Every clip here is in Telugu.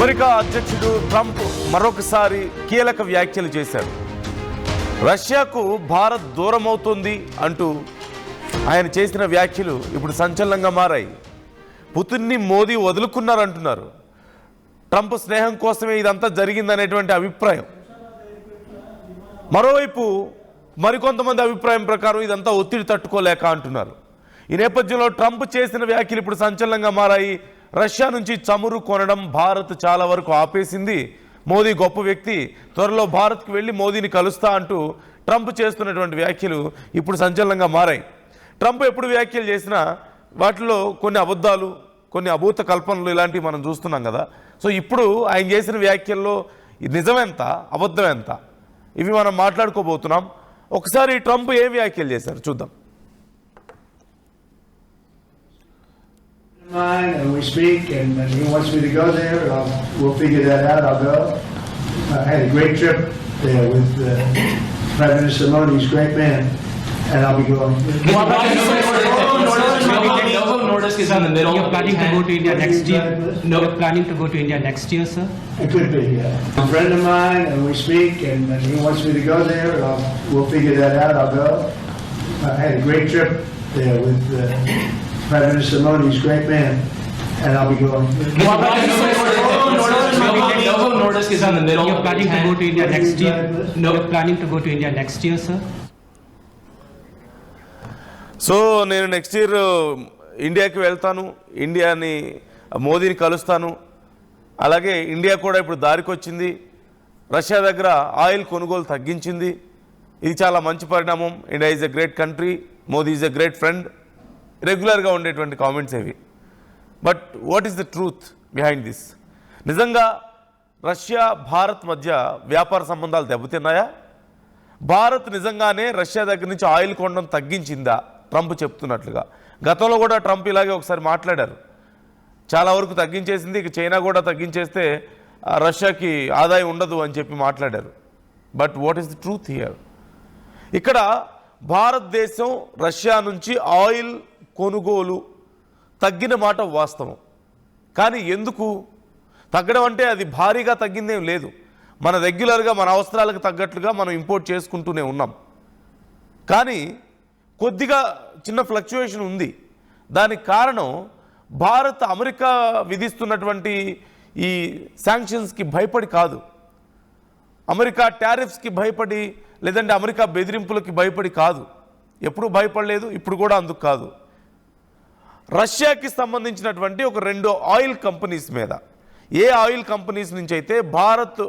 అమెరికా అధ్యక్షుడు ట్రంప్ మరొకసారి కీలక వ్యాఖ్యలు చేశారు. రష్యాకు భారత్ దూరమవుతుంది అంటూ ఆయన చేసిన వ్యాఖ్యలు ఇప్పుడు సంచలనంగా మారాయి. పుతిన్ని మోదీ వదులుకున్నారంటున్నారు. ట్రంప్ స్నేహం కోసమే ఇదంతా జరిగిందనేటువంటి అభిప్రాయం. మరోవైపు మరికొంతమంది అభిప్రాయం ప్రకారం ఇదంతా ఒత్తిడి తట్టుకోలేక అంటున్నారు. ఈ నేపథ్యంలో ట్రంప్ చేసిన వ్యాఖ్యలు ఇప్పుడు సంచలనంగా మారాయి. రష్యా నుంచి చమురు కొనడం భారత్ చాలా వరకు ఆపేసింది. మోదీ గొప్ప వ్యక్తి, త్వరలో భారత్కు వెళ్ళి మోదీని కలుస్తా అంటూ ట్రంప్ చేస్తున్నటువంటి వ్యాఖ్యలు ఇప్పుడు సంచలనంగా మారాయి. ట్రంప్ ఎప్పుడు వ్యాఖ్యలు చేసినా వాటిలో కొన్ని అబద్ధాలు, కొన్ని అభూత కల్పనలు ఇలాంటివి మనం చూస్తున్నాం కదా. సో ఇప్పుడు ఆయన చేసిన వ్యాఖ్యల్లో నిజమెంత, అబద్ధం ఎంత, ఇవి మనం మాట్లాడుకోబోతున్నాం. ఒకసారి ట్రంప్ ఏం వ్యాఖ్యలు చేశారు చూద్దాం. And we speak, and he wants me to go there. We'll figure that out. I'll go. I had a great trip there with Prime Minister Modi. He's a great man, and I'll be going. Notice is in the middle. You're planning to go to India next year? No. You're planning to go to India next year, sir? It could be, yeah. A friend of mine, and we speak, and he wants me to go there. We'll figure that out. I'll go. I had a great trip there with Prime Minister Modi. He's a great man, and I'll be going. Notice is in the middle. You're planning to go to India next year? No. You're planning to go to India next year, sir? So నేను నెక్స్ట్ ఇయర్ ఇండియాకి వెళ్తాను, ఇండియాని మోదీని కలుస్తాను. అలాగే ఇండియా కూడా ఇప్పుడు దారికి వచ్చింది, రష్యా దగ్గర ఆయిల్ కొనుగోలు తగ్గించింది. ఇది చాలా మంచి పరిణామం. India is a great country, Modi is a great friend. రెగ్యులర్గా ఉండేటువంటి కామెంట్స్ ఇవి. But what is the truth behind this? నిజంగా రష్యా భారత్ మధ్య వ్యాపార సంబంధాలు దెబ్బతిన్నాయా? భారత్ నిజంగానే రష్యా దగ్గర నుంచి ఆయిల్ కొనడం తగ్గించిందా ట్రంప్ చెప్తున్నట్లుగా? గతంలో కూడా ట్రంప్ ఇలాగే ఒకసారి మాట్లాడారు. చాలా వరకు తగ్గించేసింది, ఇక చైనా కూడా తగ్గించేస్తే రష్యాకి ఆదాయం ఉండదు అని చెప్పి మాట్లాడారు. But what is the truth here? ఇక్కడ భారతదేశం రష్యా నుంచి ఆయిల్ కొనుగోలు తగ్గిన మాట వాస్తవం. కానీ ఎందుకు తగ్గడం అంటే అది భారీగా తగ్గిందేం లేదు. మన రెగ్యులర్గా మన అవసరాలకు తగ్గట్లుగా మనం ఇంపోర్ట్ చేసుకుంటూనే ఉన్నాం. కానీ కొద్దిగా చిన్న ఫ్లక్చుయేషన్ ఉంది. దానికి కారణం భారత్ అమెరికా విధిస్తున్నటువంటి ఈ శాంక్షన్స్కి భయపడి కాదు, అమెరికా టారిఫ్స్కి భయపడి, లేదంటే అమెరికా బెదిరింపులకి భయపడి కాదు. ఎప్పుడూ భయపడలేదు, ఇప్పుడు కూడా అందుకు కాదు. రష్యాకి సంబంధించినటువంటి ఒక 2 ఆయిల్ కంపెనీస్ మీద, ఏ ఆయిల్ కంపెనీస్ నుంచి అయితే భారత్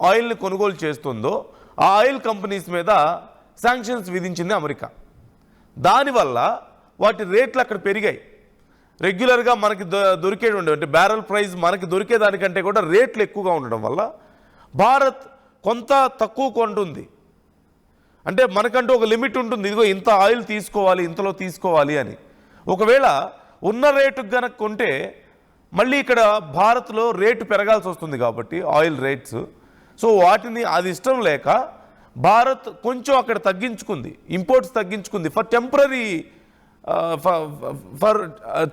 ఆయిల్ని కొనుగోలు చేస్తుందో ఆ ఆయిల్ కంపెనీస్ మీద శాంక్షన్స్ విధించింది అమెరికా. దానివల్ల వాటి రేట్లు అక్కడ పెరిగాయి. రెగ్యులర్గా మనకి దొరికేటువంటి అంటే బ్యారెల్ ప్రైస్ మనకి దొరికేదానికంటే కూడా రేట్లు ఎక్కువగా ఉండడం వల్ల భారత్ కొంత తక్కువ కొంటుంది. అంటే మనకంటూ ఒక లిమిట్ ఉంటుంది, ఇదిగో ఇంత ఆయిల్ తీసుకోవాలి, ఇంతలో తీసుకోవాలి అని. ఒకవేళ ఉన్న రేటుకు గనక కొంటే మళ్ళీ ఇక్కడ భారత్లో రేటు పెరగాల్సి వస్తుంది కాబట్టి ఆయిల్ రేట్స్. సో వాటిని అది ఇష్టం లేక భారత్ కొంచెం అక్కడ తగ్గించుకుంది, ఇంపోర్ట్స్ తగ్గించుకుంది ఫర్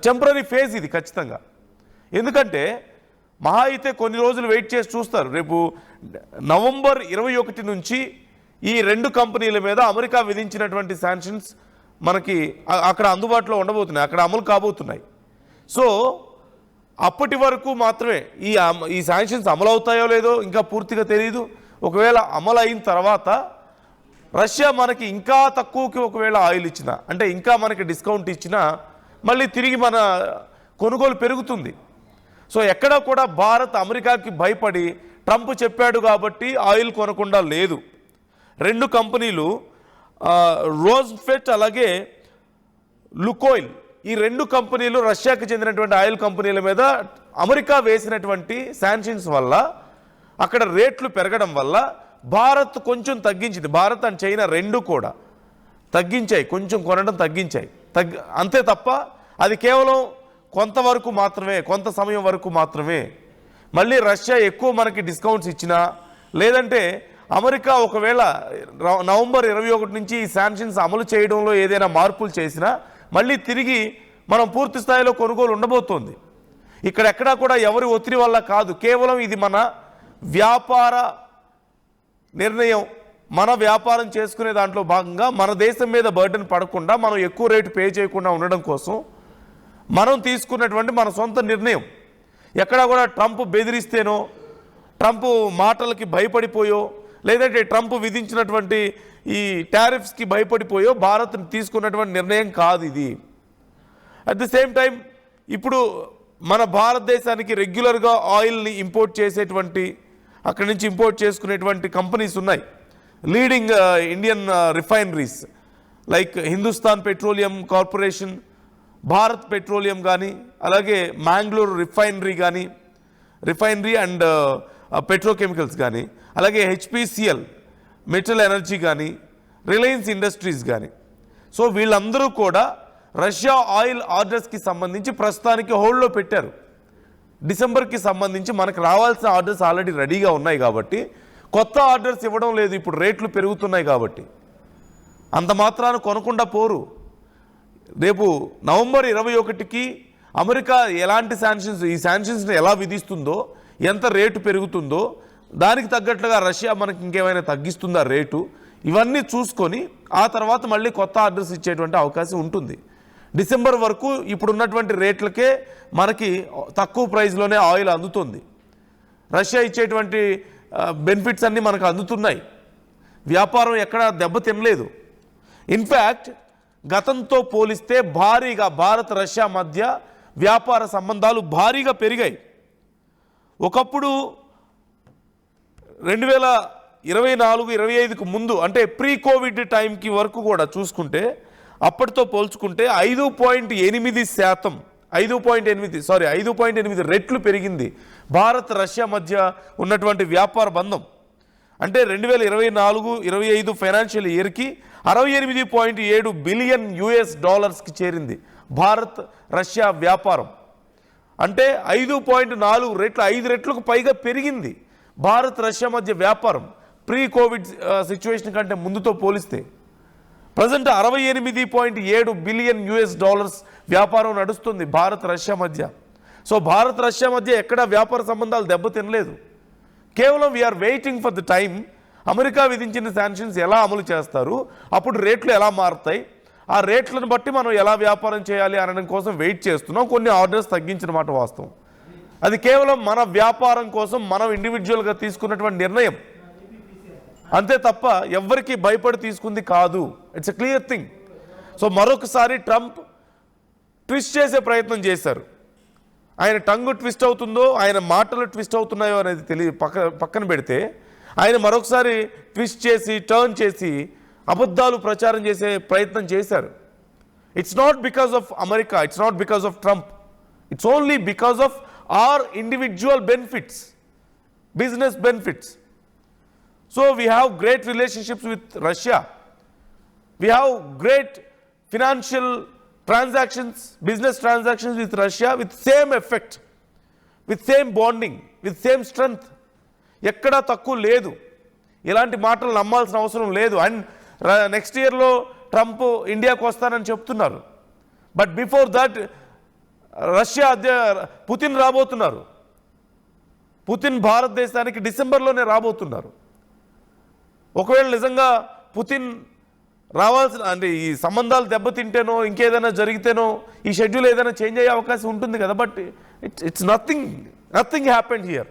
టెంపరీ ఫేజ్. ఇది ఖచ్చితంగా. ఎందుకంటే మహా అయితే కొన్ని రోజులు వెయిట్ చేసి చూస్తారు. రేపు నవంబర్ 21 నుంచి ఈ 2 కంపెనీల మీద అమెరికా విధించినటువంటి శాంక్షన్స్ మనకి అక్కడ అందుబాటులో ఉండబోతున్నాయి, అక్కడ అమలు కాబోతున్నాయి. సో అప్పటి వరకు మాత్రమే ఈ శాంక్షన్స్ అమలు అవుతాయో లేదో ఇంకా పూర్తిగా తెలియదు. ఒకవేళ అమలు అయిన తర్వాత రష్యా మనకి ఇంకా తక్కువకి ఒకవేళ ఆయిల్ ఇచ్చినా, అంటే ఇంకా మనకి డిస్కౌంట్ ఇచ్చినా మళ్ళీ తిరిగి మన కొనుగోలు పెరుగుతుంది. సో ఎక్కడా కూడా భారత్ అమెరికాకి భయపడి ట్రంప్ చెప్పాడు కాబట్టి ఆయిల్ కొనకుండా లేదు. 2 కంపెనీలు రోజ్ఫెట్ అలాగే లుకోయిల్, ఈ 2 కంపెనీలు రష్యాకి చెందినటువంటి ఆయిల్ కంపెనీల మీద అమెరికా వేసినటువంటి శాంక్షన్స్ వల్ల అక్కడ రేట్లు పెరగడం వల్ల భారత్ కొంచెం తగ్గించింది. భారత్ అండ్ చైనా 2 కూడా తగ్గించాయి, కొంచెం కొనడం తగ్గించాయి. అంతే తప్ప అది కేవలం కొంతవరకు మాత్రమే, కొంత సమయం వరకు మాత్రమే. మళ్ళీ రష్యా ఎక్కువ మనకి డిస్కౌంట్స్ ఇచ్చినా, లేదంటే అమెరికా ఒకవేళ నవంబర్ 21 నుంచి ఈ శాంక్షన్స్ అమలు చేయడంలో ఏదైనా మార్పులు చేసినా మళ్ళీ తిరిగి మనం పూర్తి స్థాయిలో కొనుగోలు ఉండబోతోంది. ఇక్కడ ఎక్కడా కూడా ఎవరి ఒత్తిడి వల్ల కాదు, కేవలం ఇది మన వ్యాపార నిర్ణయం. మన వ్యాపారం చేసుకునే దాంట్లో భాగంగా మన దేశం మీద బర్డెన్ పడకుండా, మనం ఎక్కువ రేటు పే చేయకుండా ఉండడం కోసం మనం తీసుకున్నటువంటి మన సొంత నిర్ణయం. ఎక్కడా కూడా ట్రంప్ బెదిరిస్తేనో, ట్రంప్ మాటలకి భయపడిపోయో, లేదంటే ట్రంప్ విధించినటువంటి ఈ టారిఫ్స్కి భయపడిపోయో భారత్ తీసుకున్నటువంటి నిర్ణయం కాదు ఇది. అట్ ది సేమ్ టైం ఇప్పుడు మన భారతదేశానికి రెగ్యులర్గా ఆయిల్ని ఇంపోర్ట్ చేసేటువంటి, అక్కడి నుంచి ఇంపోర్ట్ చేసుకునేటువంటి కంపెనీస్ ఉన్నాయి. Leading Indian refineries like Hindustan petroleum corporation, Bharat petroleum కానీ, అలాగే మ్యాంగ్లూర్ రిఫైనరీ అండ్ పెట్రోకెమికల్స్ కానీ, అలాగే హెచ్పిసిఎల్ మెటల్ ఎనర్జీ కానీ, రిలయన్స్ ఇండస్ట్రీస్ కానీ. సో వీళ్ళందరూ కూడా రష్యా ఆయిల్ ఆర్డర్స్కి సంబంధించి ప్రస్తుతానికి హోల్డ్లో పెట్టారు. డిసెంబర్కి సంబంధించి మనకు రావాల్సిన ఆర్డర్స్ ఆల్రెడీ రెడీగా ఉన్నాయి కాబట్టి కొత్త ఆర్డర్స్ ఇవ్వడం లేదు. ఇప్పుడు రేట్లు పెరుగుతున్నాయి కాబట్టి అంత మాత్రాన కొనకుండా పోరు. రేపు నవంబర్ 21కి అమెరికా ఎలాంటి శాంక్షన్స్, ఈ శాంక్షన్స్ని ఎలా విధిస్తుందో, ఎంత రేటు పెరుగుతుందో, దానికి తగ్గట్లుగా రష్యా మనకి ఇంకేమైనా తగ్గిస్తుందా రేటు, ఇవన్నీ చూసుకొని ఆ తర్వాత మళ్ళీ కొత్త ఆర్డర్స్ ఇచ్చేటువంటి అవకాశం ఉంటుంది. డిసెంబర్ వరకు ఇప్పుడున్నటువంటి రేట్లకే మనకి తక్కువ ప్రైస్లోనే ఆయిల్ అందుతుంది. రష్యా ఇచ్చేటువంటి బెనిఫిట్స్ అన్నీ మనకు అందుతున్నాయి. వ్యాపారం ఎక్కడా దెబ్బతినలేదు. ఇన్ఫ్యాక్ట్ గతంతో పోలిస్తే భారీగా భారత్ రష్యా మధ్య వ్యాపార సంబంధాలు భారీగా పెరిగాయి. ఒకప్పుడు 2024-25కు ముందు, అంటే ప్రీ కోవిడ్ టైంకి వరకు కూడా చూసుకుంటే, అప్పటితో పోల్చుకుంటే 5.8 రెట్లు పెరిగింది భారత్ రష్యా మధ్య ఉన్నటువంటి వ్యాపార బంధం. అంటే 2024-25 ఫైనాన్షియల్ ఇయర్కి $68.7 బిలియన్ చేరింది భారత్ రష్యా వ్యాపారం. అంటే 5.4 రెట్లు, 5 రెట్లకు పైగా పెరిగింది భారత్ రష్యా మధ్య వ్యాపారం ప్రీ కోవిడ్ సిచ్యువేషన్ కంటే ముందుతో పోలిస్తే. ప్రజెంట్ $68.7 బిలియన్ వ్యాపారం నడుస్తుంది భారత్ రష్యా మధ్య. సో భారత్ రష్యా మధ్య ఎక్కడ వ్యాపార సంబంధాలు దెబ్బతినలేదు. కేవలం we are waiting for the time America విధించిన శాంక్షన్స్ ఎలా అమలు చేస్తారు, అప్పుడు రేట్లు ఎలా మారుతాయి, ఆ రేట్లను బట్టి మనం ఎలా వ్యాపారం చేయాలి అనడం కోసం వెయిట్ చేస్తున్నాం. కొన్ని ఆర్డర్స్ తగ్గించిన మాట వాస్తవం. అది కేవలం మన వ్యాపారం కోసం మనం ఇండివిజువల్గా తీసుకున్నటువంటి నిర్ణయం, అంతే తప్ప ఎవ్వరికి భయపడి తీసుకుంది కాదు. It's a clear thing. So మరొకసారి ట్రంప్ ట్విస్ట్ చేసే ప్రయత్నం చేశారు. ఆయన టంగు ట్విస్ట్ అవుతుందో, ఆయన మాటలు ట్విస్ట్ అవుతున్నాయో అనేది పక్కన పెడితే, ఆయన మరొకసారి ట్విస్ట్ చేసి టర్న్ చేసి అబద్ధాలు ప్రచారం చేసే ప్రయత్నం చేశారు. It's not because of America, it's not because of Trump, it's only because of our individual benefits, business benefits. So we have great relationships with Russia. We have great financial transactions, business transactions with Russia with same effect, with same bonding, with same strength. ఎక్కడా తక్కువ లేదు. ఇలాంటి మాటలు నమ్మాల్సిన అవసరం లేదు. అండ్ నెక్స్ట్ ఇయర్లో ట్రంప్ ఇండియాకు వస్తానని చెప్తున్నారు. But before that Russia Putin రాబోతున్నారు. పుతిన్ భారతదేశానికి డిసెంబర్లోనే రాబోతున్నారు. ఒకవేళ నిజంగా పుతిన్ రావాల్సిన, అంటే ఈ సంబంధాలు దెబ్బతింటేనో ఇంకేదైనా జరిగితేనో ఈ షెడ్యూల్ ఏదైనా చేంజ్ అయ్యే అవకాశం ఉంటుంది కదా. But it's nothing happened here.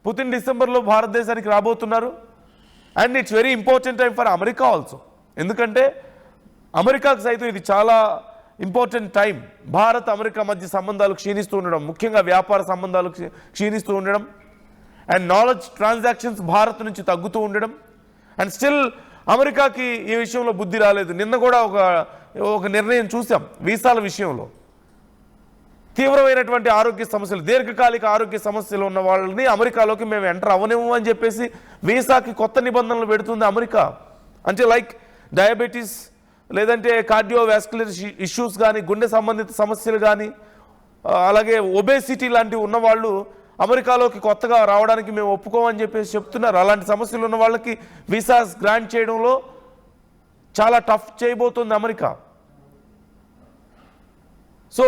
Putin డిసెంబర్లో భారతదేశానికి రాబోతున్నారు. And it's very important time for America also. ఎందుకంటే అమెరికాకు సైతం ఇది చాలా ఇంపార్టెంట్ టైం. భారత్ అమెరికా మధ్య సంబంధాలు క్షీణిస్తూ ఉండడం, ముఖ్యంగా వ్యాపార సంబంధాలు క్షీణిస్తూ ఉండడం, అండ్ నాలెడ్జ్ ట్రాన్సాక్షన్స్ భారత్ నుంచి తగ్గుతూ ఉండడం. అండ్ స్టిల్ అమెరికాకి ఈ విషయంలో బుద్ధి రాలేదు. నిన్న కూడా ఒక నిర్ణయం చూసాం వీసాల విషయంలో. తీవ్రమైనటువంటి ఆరోగ్య సమస్యలు, దీర్ఘకాలిక ఆరోగ్య సమస్యలు ఉన్న వాళ్ళని అమెరికాలోకి మేము ఎంటర్ అవ్వలేము అని చెప్పేసి వీసాకి కొత్త నిబంధనలు పెడుతుంది అమెరికా. అంటే లైక్ డయాబెటీస్, లేదంటే కార్డియోవాస్కులర్ ఇష్యూస్ కానీ, గుండె సంబంధిత సమస్యలు కానీ, అలాగే ఒబేసిటీ లాంటివి ఉన్నవాళ్ళు అమెరికాలోకి కొత్తగా రావడానికి మేము ఒప్పుకోమని చెప్పేసి చెప్తున్నారు. అలాంటి సమస్యలు ఉన్న వాళ్ళకి వీసాస్ గ్రాంట్ చేయడంలో చాలా టఫ్ చేయబోతుంది అమెరికా. సో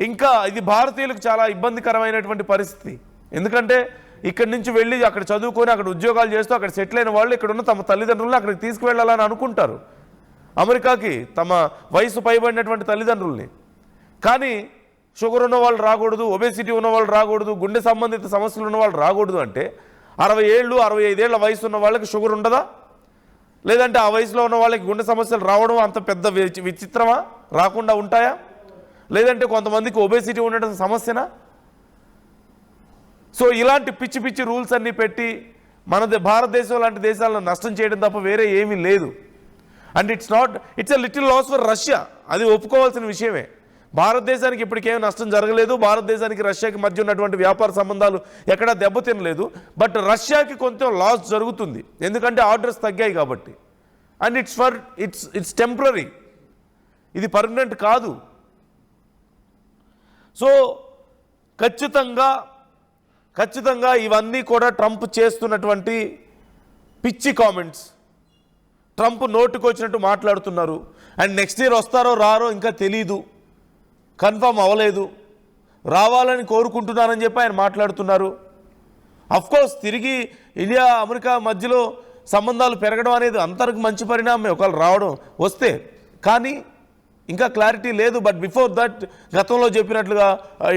ఇంకా ఇది భారతీయులకు చాలా ఇబ్బందికరమైనటువంటి పరిస్థితి. ఎందుకంటే ఇక్కడి నుంచి వెళ్ళి అక్కడ చదువుకొని అక్కడ ఉద్యోగాలు చేస్తూ అక్కడ సెటిల్ అయిన వాళ్ళు ఇక్కడ ఉన్న తమ తల్లిదండ్రులను అక్కడికి తీసుకువెళ్ళాలని అనుకుంటారు, అమెరికాకి తమ వయసు పైబడినటువంటి తల్లిదండ్రుల్ని. కానీ షుగర్ ఉన్న వాళ్ళు రాకూడదు, ఒబేసిటీ ఉన్న వాళ్ళు రాకూడదు, గుండె సంబంధిత సమస్యలు ఉన్న వాళ్ళు రాకూడదు అంటే 60 ఏళ్ళు 65 ఏళ్ల వయసు ఉన్న వాళ్ళకి షుగర్ ఉండదా? లేదంటే ఆ వయసులో ఉన్న వాళ్ళకి గుండె సమస్యలు రావడం అంత పెద్ద విచిత్రమా? రాకుండా ఉంటాయా? లేదంటే కొంతమందికి ఒబేసిటీ ఉండడం సమస్యనా? సో ఇలాంటి పిచ్చి పిచ్చి రూల్స్ అన్నీ పెట్టి భారతదేశం లాంటి దేశాలను నష్టం చేయడం తప్ప వేరే ఏమీ లేదు. And it's a little loss for Russia, అది ఒప్పుకోవాల్సిన విషయమే. భారతదేశానికి ఇప్పటికేం నష్టం జరగలేదు, భారతదేశానికి రష్యాకి మధ్య ఉన్నటువంటి వ్యాపార సంబంధాలు ఎక్కడా దెబ్బతినలేదు. బట్ రష్యాకి కొంచెం లాస్ జరుగుతుంది, ఎందుకంటే ఆర్డర్స్ తగ్గాయి కాబట్టి. అండ్ ఇట్స్ టెంపరరీ, ఇది పర్మనెంట్ కాదు. సో ఖచ్చితంగా ఇవన్నీ కూడా ట్రంప్ చేస్తున్నటువంటి పిచ్చి కామెంట్స్. ట్రంప్ నోటుకు వచ్చినట్టు మాట్లాడుతున్నారు. అండ్ నెక్స్ట్ ఇయర్ వస్తారో రారో ఇంకా తెలీదు, కన్ఫర్మ్ అవ్వలేదు, రావాలని కోరుకుంటున్నారని చెప్పి ఆయన మాట్లాడుతున్నారు. అఫ్కోర్స్ తిరిగి ఇండియా అమెరికా మధ్యలో సంబంధాలు పెరగడం అనేది అంతరకు మంచి పరిణామమే ఒకవేళ రావడం వస్తే, కానీ ఇంకా క్లారిటీ లేదు. బట్ బిఫోర్ దట్ గతంలో చెప్పినట్లుగా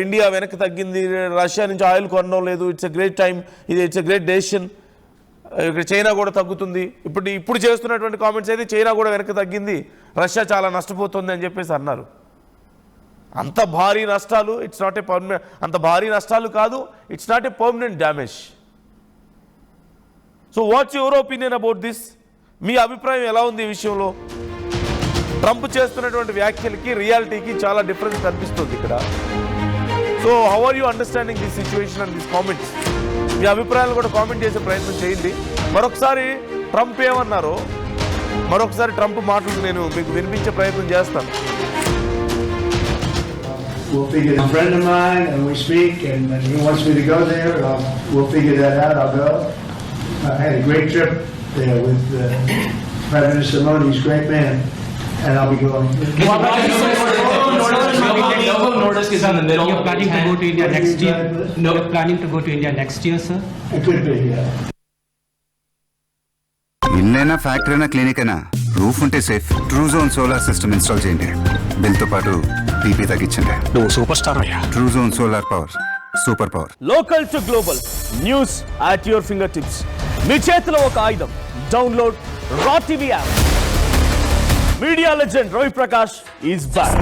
ఇండియా వెనక్కి తగ్గింది, రష్యా నుంచి ఆయిల్ కొనడం లేదు, it's a great time, it's a great decision, ఇక్కడ చైనా కూడా తగ్గుతుంది. ఇప్పుడు చేస్తున్నటువంటి కామెంట్స్ అయితే చైనా కూడా వెనక్కి తగ్గింది, రష్యా చాలా నష్టపోతుంది అని చెప్పేసి అన్నారు. అంత భారీ నష్టాలు అంత భారీ నష్టాలు కాదు, it's not a permanent damage. So what's your opinion about this? మీ అభిప్రాయం ఎలా ఉంది ఈ విషయంలో? ట్రంప్ చేస్తున్నటువంటి వ్యాఖ్యలకి రియాలిటీకి చాలా డిఫరెన్స్ కనిపిస్తుంది ఇక్కడ. So how are you understanding this situation and this comments? మీ అభిప్రాయాలు కూడా కామెంట్ చేసే ప్రయత్నం చేయండి. మరొకసారి ట్రంప్ ఏమన్నారో ట్రంప్ మాటలు నేను మీకు వినిపించే ప్రయత్నం చేస్తాను. We'll figure, a friend of mine, and we speak, and he wants me to go there. We'll figure that out. I'll go. I had a great trip there with Prime Minister Modi. He's a great man, and I'll be going. Novo Nordisk is on the middle. You're planning to go to India next year? No. You're planning to go to India next year, sir? It could be, yeah. ఇల్లైనా ఫ్యాక్టరీ అయినా క్లినిక్ అయినా రూఫ్ ఉంటే safe. Truzon solar system install చేయండి, బిల్తో పాటు టీపీ తగ్గించండి. నువ్వు సూపర్ స్టార్ అయ్యా. Truzon solar power, super power. Local to global news at your finger tips. మీ చేతిలో ఒక ఆయుధం. Download Raw TV app. Media legend Ravi Prakash is back.